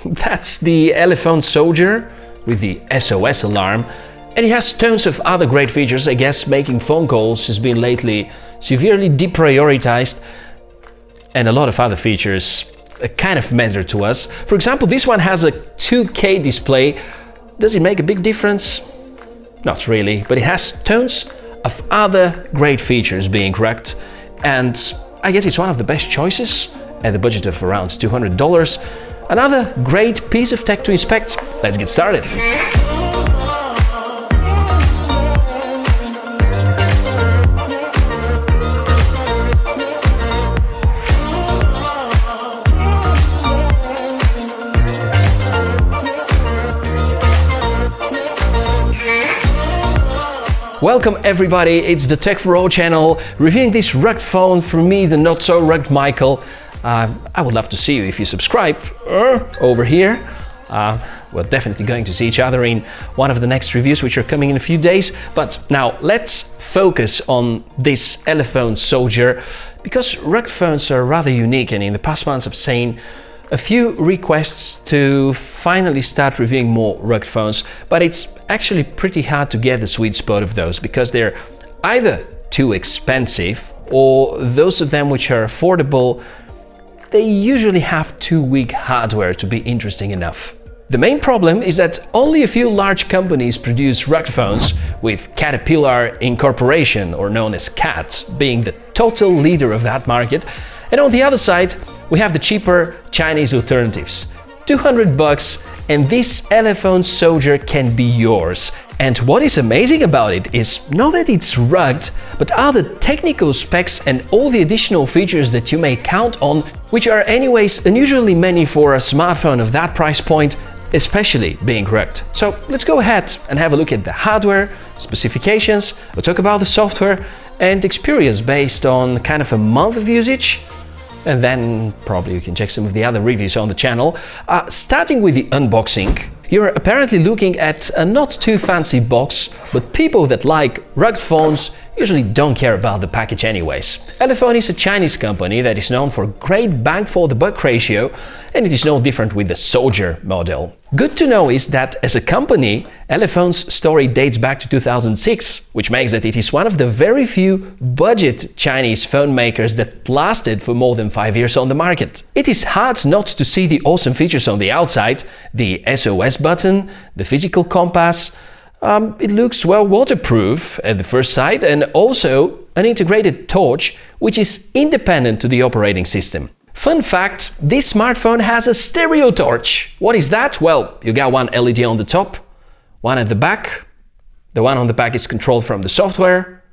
That's the Elephone Soldier with the SOS alarm, and it has tons of other great features. I guess making phone calls has been lately severely deprioritized, and a lot of other features kind of matter to us. For example, this one has a 2K display. Does it make a big difference? Not really, but it has tons of other great features being rugged, and I guess it's one of the best choices at the budget of around $200. Another great piece of tech to inspect. Let's get started. Welcome everybody, it's the Tech for All channel, reviewing this rugged phone for me, the not so rugged Michael. I would love to see you if you subscribe over here. We're definitely going to see each other in one of the next reviews, which are coming in a few days. But now let's focus on this Elephone Soldier, because rugged phones are rather unique, and in the past months I've seen a few requests to finally start reviewing more rugged phones, but it's actually pretty hard to get the sweet spot of those, because they're either too expensive, or those of them which are affordable, they usually have too weak hardware to be interesting enough. The main problem is that only a few large companies produce rugged phones, with Caterpillar Incorporation, or known as CAT, being the total leader of that market. And on the other side, we have the cheaper Chinese alternatives. $200 and this Elephone Soldier can be yours. And what is amazing about it is not that it's rugged, but are the technical specs and all the additional features that you may count on, which are anyways unusually many for a smartphone of that price point, especially being rugged. So let's go ahead and have a look at the hardware, specifications, we'll talk about the software and experience based on kind of a month of usage. And then probably you can check some of the other reviews on the channel. Starting with the unboxing, you're apparently looking at a not too fancy box, but people that like rugged phones usually don't care about the package anyways. Elephone is a Chinese company that is known for great bang for the buck ratio, and it is no different with the Soldier model. Good to know is that as a company, Elephone's story dates back to 2006, which makes that it is one of the very few budget Chinese phone makers that lasted for more than 5 years on the market. It is hard not to see the awesome features on the outside, the SOS button, the physical compass. It looks well waterproof at the first sight, and also an integrated torch, which is independent to the operating system. Fun fact, this smartphone has a stereo torch. What is that? Well, you got one LED on the top, one at the back. The one on the back is controlled from the software,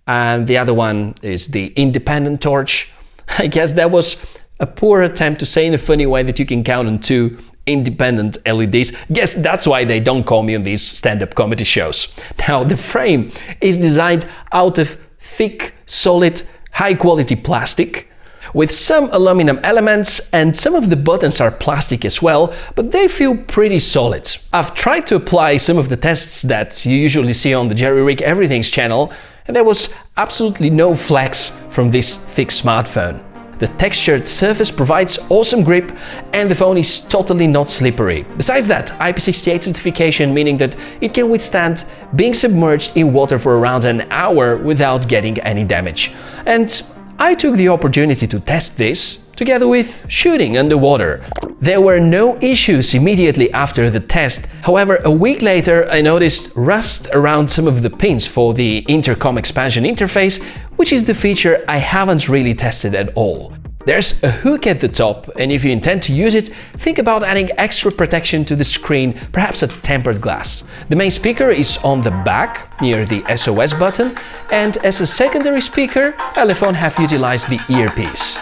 and the other one is the independent torch. I guess that was a poor attempt to say in a funny way that you can count on two independent LEDs. Guess that's why they don't call me on these stand-up comedy shows. Now, the frame is designed out of thick, solid, high-quality plastic, with some aluminum elements, and some of the buttons are plastic as well, but they feel pretty solid. I've tried to apply some of the tests that you usually see on the Jerry Rig Everything's channel, and there was absolutely no flex from this thick smartphone. The textured surface provides awesome grip, and the phone is totally not slippery. Besides that, IP68 certification, meaning that it can withstand being submerged in water for around an hour without getting any damage. And I took the opportunity to test this together with shooting underwater. There were no issues immediately after the test. However, a week later I noticed rust around some of the pins for the intercom expansion interface, which is the feature I haven't really tested at all. There's a hook at the top, and if you intend to use it, think about adding extra protection to the screen, perhaps a tempered glass. The main speaker is on the back, near the SOS button, and as a secondary speaker, Elephone have utilized the earpiece.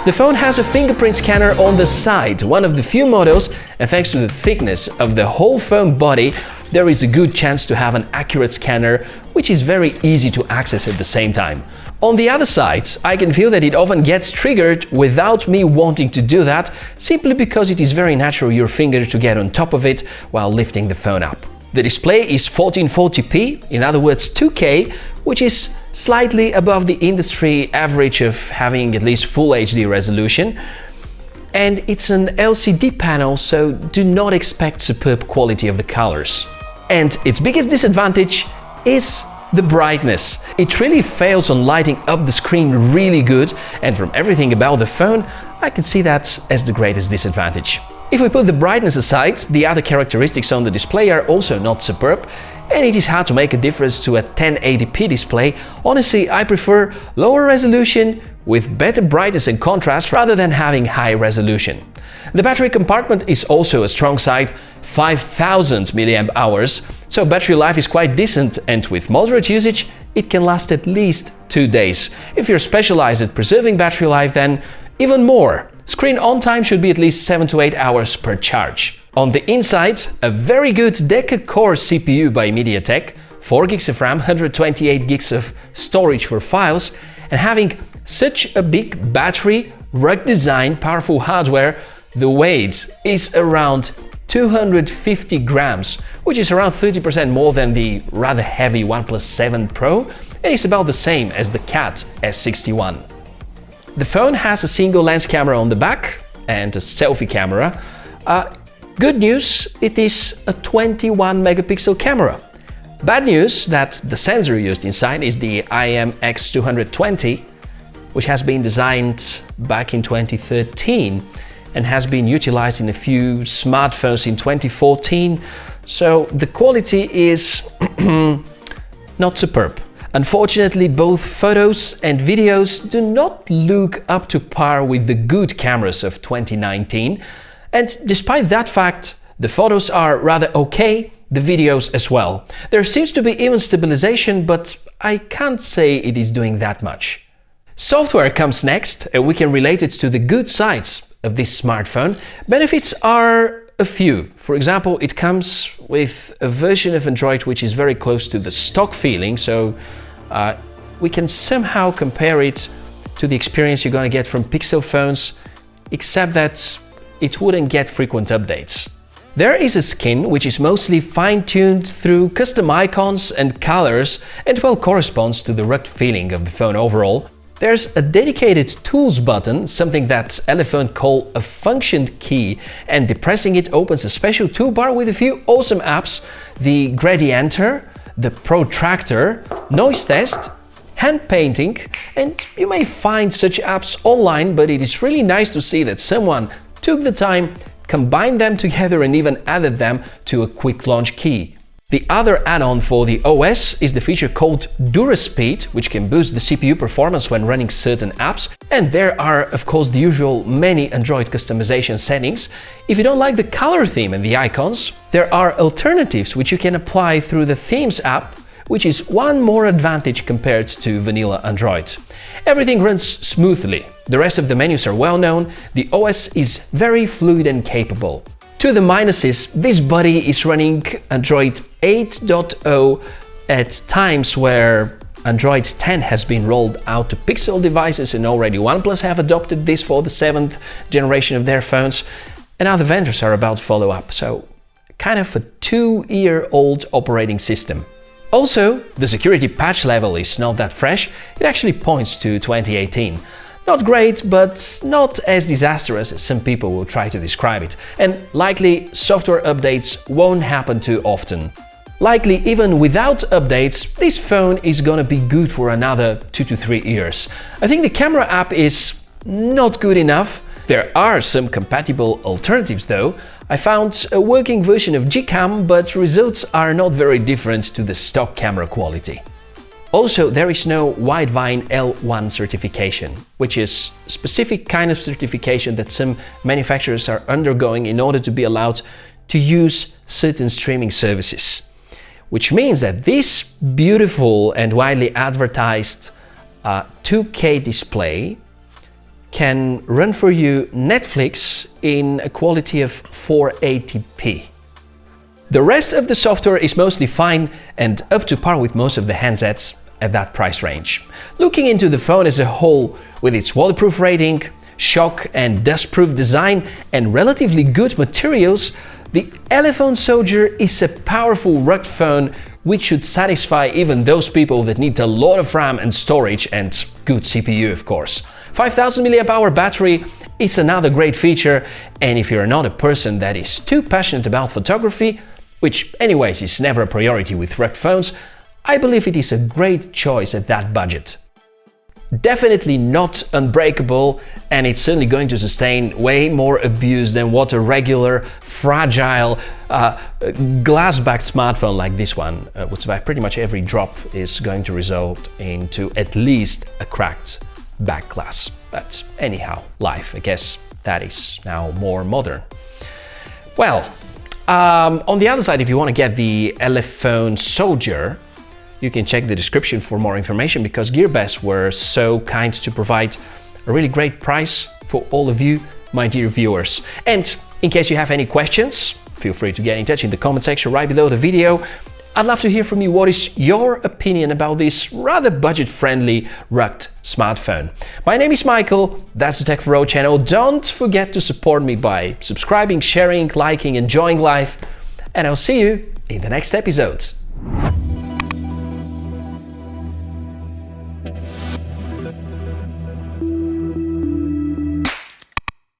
The phone has a fingerprint scanner on the side, one of the few models, and thanks to the thickness of the whole phone body, there is a good chance to have an accurate scanner, which is very easy to access at the same time. On the other side, I can feel that it often gets triggered without me wanting to do that, simply because it is very natural your finger to get on top of it while lifting the phone up. The display is 1440p, in other words 2K, which is slightly above the industry average of having at least Full HD resolution. And it's an LCD panel, so do not expect superb quality of the colors. And its biggest disadvantage is the brightness. It really fails on lighting up the screen really good, and from everything about the phone, I can see that as the greatest disadvantage. If we put the brightness aside, the other characteristics on the display are also not superb, and it is hard to make a difference to a 1080p display. Honestly, I prefer lower resolution with better brightness and contrast rather than having high resolution. The battery compartment is also a strong side, 5000 mAh, so battery life is quite decent, and with moderate usage it can last at least 2 days. If you're specialized at preserving battery life, then even more. Screen on time should be at least 7 to 8 hours per charge. On the inside, a very good Deca-core CPU by MediaTek, 4 GB of RAM, 128 GB of storage for files, and having such a big battery, rugged design, powerful hardware, the weight is around 250 grams, which is around 30% more than the rather heavy OnePlus 7 Pro, and is about the same as the Cat S61. The phone has a single lens camera on the back and a selfie camera. Good news, it is a 21 megapixel camera. Bad news that the sensor used inside is the IMX220, which has been designed back in 2013 and has been utilized in a few smartphones in 2014, so the quality is not superb. Unfortunately, both photos and videos do not look up to par with the good cameras of 2019, and despite that fact, the photos are rather okay, the videos as well. There seems to be even stabilization, but I can't say it is doing that much. Software comes next, and we can relate it to the good sides of this smartphone. Benefits are a few. For example, it comes with a version of Android which is very close to the stock feeling, so we can somehow compare it to the experience you're going to get from Pixel phones, except that it wouldn't get frequent updates. There is a skin which is mostly fine-tuned through custom icons and colors and well corresponds to the rugged feeling of the phone overall. There's a dedicated Tools button, something that Elephone call a function key, and depressing it opens a special toolbar with a few awesome apps: the Gradienter, the Protractor, Noise Test, Hand Painting, and you may find such apps online, but it is really nice to see that someone took the time, combined them together and even added them to a quick launch key. The other add-on for the OS is the feature called DuraSpeed, which can boost the CPU performance when running certain apps. And there are, of course, the usual many Android customization settings. If you don't like the color theme and the icons, there are alternatives which you can apply through the Themes app, which is one more advantage compared to vanilla Android. Everything runs smoothly. The rest of the menus are well known. The OS is very fluid and capable. To the minuses, this body is running Android 8.0 at times where Android 10 has been rolled out to Pixel devices, and already OnePlus have adopted this for the 7th generation of their phones, and other vendors are about to follow up, so kind of a 2-year-old operating system. Also, the security patch level is not that fresh, it actually points to 2018. Not great, but not as disastrous as some people will try to describe it, and likely software updates won't happen too often. Likely even without updates, this phone is gonna be good for another 2 to 3 years. I think the camera app is not good enough. There are some compatible alternatives though. I found a working version of Gcam, but results are not very different to the stock camera quality. Also, there is no Widevine L1 certification, which is a specific kind of certification that some manufacturers are undergoing in order to be allowed to use certain streaming services. Which means that this beautiful and widely advertised 2K display can run for you Netflix in a quality of 480p. The rest of the software is mostly fine and up to par with most of the handsets at that price range. Looking into the phone as a whole, with its waterproof rating, shock and dust-proof design, and relatively good materials, the Elephone Soldier is a powerful rugged phone which should satisfy even those people that need a lot of RAM and storage and good CPU, of course. 5000 mAh battery is another great feature, and if you're not a person that is too passionate about photography, which anyways is never a priority with rugged phones, I believe it is a great choice at that budget. Definitely not unbreakable, and it's certainly going to sustain way more abuse than what a regular, fragile, glass-backed smartphone like this one would survive. Pretty much every drop is going to result into at least a cracked back glass. But anyhow, life, I guess that is now more modern. Well, on the other side, if you want to get the Elephone Soldier, you can check the description for more information, because GearBest were so kind to provide a really great price for all of you, my dear viewers. And in case you have any questions, feel free to get in touch in the comment section right below the video. I'd love to hear from you. What is your opinion about this rather budget-friendly rugged smartphone? My name is Michael, that's the Tech for Road channel. Don't forget to support me by subscribing, sharing, liking, enjoying life, and I'll see you in the next episodes.